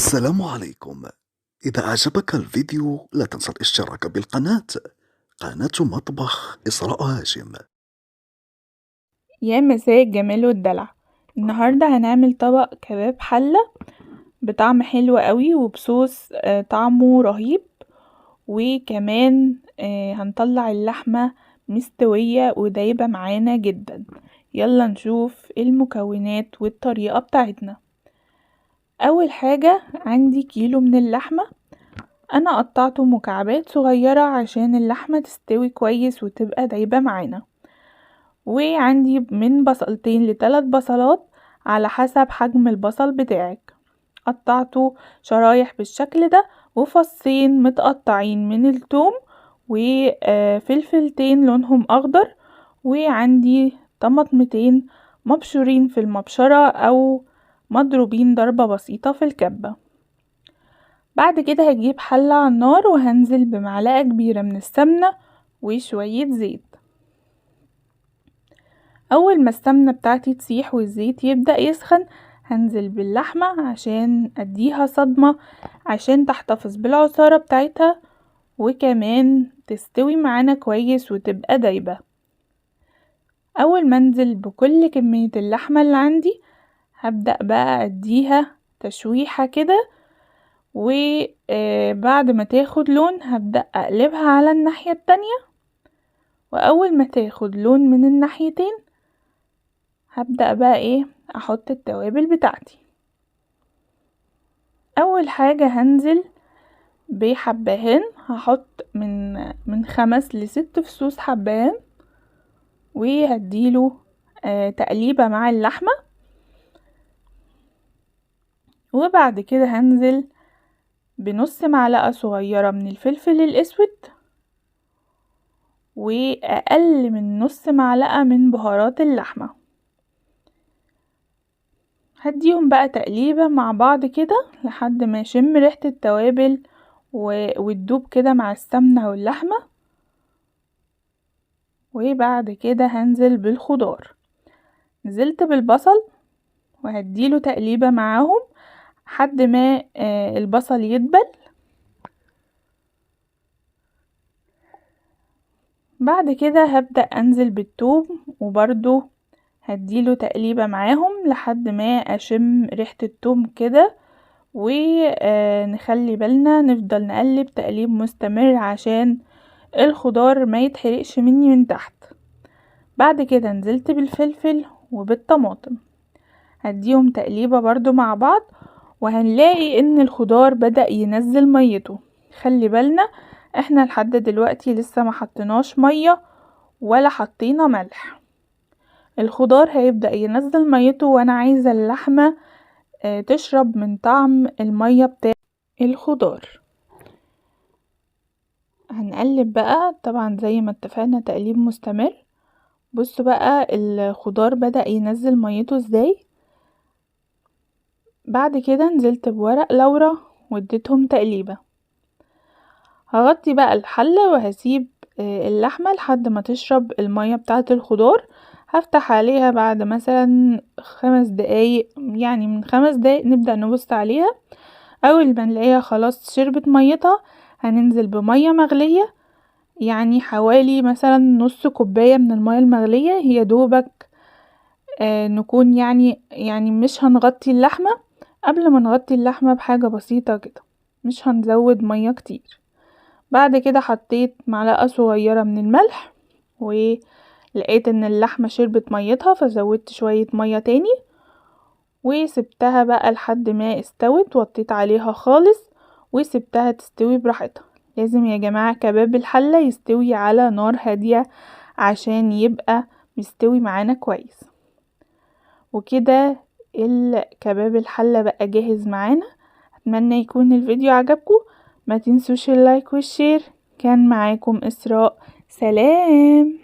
السلام عليكم. إذا أعجبك الفيديو لا تنسى الاشتراك بالقناة. قناة مطبخ إسراء هاشم. يا مساء الجمال والدلع. النهاردة هنعمل طبق كباب حلة بطعم حلو قوي وبصوص طعمه رهيب. وكمان هنطلع اللحمة مستوية ودايبة معانا جدا. يلا نشوف المكونات والطريقة بتاعتنا. اول حاجة عندي كيلو من اللحمة، انا قطعته مكعبات صغيرة عشان اللحمة تستوي كويس وتبقى دايبة معانا. وعندي من بصلتين ل3 بصلات على حسب حجم البصل بتاعك، قطعته شرايح بالشكل ده، وفصين متقطعين من الثوم، وفلفلتين لونهم اخضر، وعندي طماطمتين مبشورين في المبشرة او مضروبين ضربة بسيطة في الكبة. بعد كده هجيب حلة على النار وهنزل بمعلقة كبيرة من السمنة وشوية زيت. اول ما السمنة بتاعتي تسيح والزيت يبدأ يسخن هنزل باللحمة عشان اديها صدمة عشان تحتفظ بالعصارة بتاعتها، وكمان تستوي معانا كويس وتبقى دايبة. اول ما انزل بكل كمية اللحمة اللي عندي هبدأ بقى اديها تشويحة كده، وبعد ما تاخد لون هبدأ اقلبها على الناحية التانية، واول ما تاخد لون من الناحيتين هبدأ بقى احط التوابل بتاعتي. اول حاجة هنزل بحبهان، هحط من 5 ل6 فصوص حبهان، وهديله تقليبة مع اللحمة. وبعد كده هنزل بنص معلقة صغيرة من الفلفل الاسود، واقل من نص معلقة من بهارات اللحمة. هديهم بقى تقليبة مع بعض كده لحد ما يشم ريحة التوابل وتدوب كده مع السمنة واللحمة. وبعد كده هنزل بالخضار، نزلت بالبصل وهديله تقليبة معاهم لحد ما البصل يدبل. بعد كده هبدأ انزل بالثوم وبرضو هديله تقليبة معاهم لحد ما اشم ريحة الثوم كده، ونخلي بالنا نفضل نقلب تقليب مستمر عشان الخضار ما يتحرقش مني من تحت. بعد كده نزلت بالفلفل وبالطماطم، هديهم تقليبة برضو مع بعض، وهنلاقي ان الخضار بدأ ينزل ميته. خلي بالنا احنا لحد دلوقتي لسه ما حطيناش مية ولا حطينا ملح. الخضار هيبدأ ينزل ميته وانا عايزة اللحمة تشرب من طعم المية بتاع الخضار. هنقلب بقى طبعا زي ما اتفقنا تقليب مستمر. بصوا بقى الخضار بدأ ينزل ميته ازاي. بعد كده نزلت بورق لورا واديتهم تقليبة. هغطي بقى الحلة وهسيب اللحمة لحد ما تشرب المية بتاعة الخضار. هفتح عليها بعد مثلا 5 دقايق، يعني من 5 دقايق نبدأ نبص عليها. اول ما نلاقيها خلاص شربت ميتها هننزل بمية مغلية، يعني حوالي مثلا نص كوباية من المية المغلية. هي دوبك نكون يعني مش هنغطي اللحمة. قبل ما نغطي اللحمة بحاجة بسيطة كده، مش هنزود مية كتير. بعد كده حطيت معلقة صغيرة من الملح، ولقيت ان اللحمة شربت ميتها فزودت شوية مية تاني، وسبتها بقى لحد ما استوت. وطيت عليها خالص وسبتها تستوي براحتها. لازم يا جماعة كباب الحلة يستوي على نار هادية عشان يبقى مستوي معانا كويس. وكده الكباب الحلة بقى جاهز معانا. اتمنى يكون الفيديو عجبكم، ما تنسوش اللايك والشير. كان معاكم إسراء، سلام.